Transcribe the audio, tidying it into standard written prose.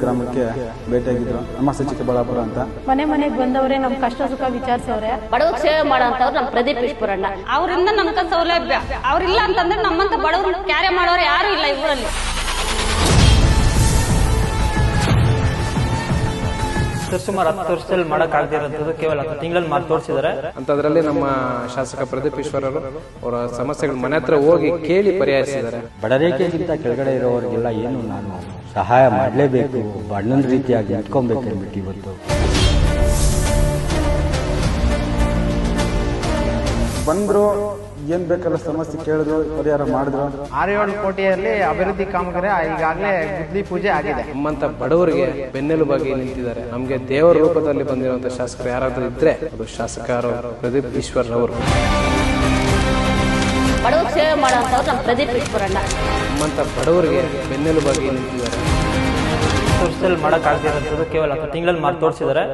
ಗ್ರಾಮಕ್ಕೆ ಭೇಟಿಯಾಗಿದ್ರು ನಮಸ್ತೆ ಚಿಕ್ಕಬಳ್ಳಾಪುರ ಅಂತ. ಮನೆ ಮನೆಗೆ ಬಂದವರೇ ನಮ್ಮ ಕಷ್ಟ ಸುಖ ವಿಚಾರಿಸವ್ರೆ. ಬಡವರಿಗೆ ಸೇವೆ ಮಾಡೋಂಥವ್ರು ನಮ್ಮ ಪ್ರದೀಪ್ ಈಶ್ವರಣ್ಣ. ಅವರಿಂದ ನಮ್ಗೆ ಸೌಲಭ್ಯ, ಅವ್ರಿಲ್ಲ ಅಂತಂದ್ರೆ ನಮ್ಮಂತ ಬಡವರು ಕ್ಯಾರೆ ಮಾಡೋರು ಯಾರು ಇಲ್ಲ ಈ ಊರಲ್ಲಿ. ಸುಮಾರು 10 ವರ್ಷದಲ್ಲಿ ಮಾಡಕ್ಕಾಗದಿರೋದು ಕೇವಲ 10 ತಿಂಗಳಲ್ಲಿ ಮಾಡಿ ತೋರಿಸಿದ್ದಾರೆ. ಅಂತದ್ರಲ್ಲಿ ನಮ್ಮ ಶಾಸಕ ಪ್ರದೀಪ್ ಈಶ್ವರರು ಅವರ ಸಮಸ್ಯೆಗಳು ಮನೆ ಹತ್ರ ಹೋಗಿ ಕೇಳಿ ಪರಿಹರಿಸಿದ್ದಾರೆ. ಬಡರೇಖೆಗಿಂತ ಕೆಳಗಡೆ ಇರೋರಿಗೆಲ್ಲ ಏನು ನಾನು ಸಹಾಯ ಮಾಡಲೇಬೇಕು, ಬಣ್ಣನ ರೀತಿಯಾಗಿ ಇಟ್ಕೊಬೇಕು ಅಂದ್ಬಿಟ್ಟು ಇವತ್ತು ಬಂದ್ರು. ಏನ್ ಬೇಕಲ್ಲ ಸಮಸ್ಯೆ ಕೇಳಿದ್ರು, ಪರಿಹಾರ ಮಾಡಿದ್ರು. 6-7 ಕೋಟಿಯಲ್ಲಿ ಅಭಿವೃದ್ಧಿ ಕಾಮಗಾರಿ ಈಗಾಗಲೇ ಗುದ್ಲಿ ಪೂಜೆ ಆಗಿದೆ. ನಮ್ಮಂತ ಬಡವರಿಗೆ ಬೆನ್ನೆಲುಬಾಗಿ ನಿಂತಿದ್ದಾರೆ. ನಮ್ಗೆ ದೇವರ ರೂಪದಲ್ಲಿ ಬಂದಿರುವಂತಹ ಶಾಸಕರು ಯಾರಾದ್ರೂ ಇದ್ರೆ ಅದು ಶಾಸಕರು ಪ್ರದೀಪ್ ಈಶ್ವರ್ ಅವರು. ಬಡವರಿಗೆ ಸೇವೆ ಮಾಡೋಂಥವ್ರು ನಮ್ಮ ಪ್ರದೀಪ್ ಈಶ್ವರಣ್ಣ. ನಮ್ಮಂತ ಬಡವರಿಗೆ ಬೆನ್ನೆಲುಬಾಗಿ ನಿಂತಿದ್ದಾರೆ. 10 ವರ್ಷದಲ್ಲಿ ಮಾಡಕ್ಕಾಗದಿರೋದು ಕೇವಲ 10 ತಿಂಗಳಲ್ಲಿ ಮಾಡಿ ತೋರಿಸಿದ್ದಾರೆ.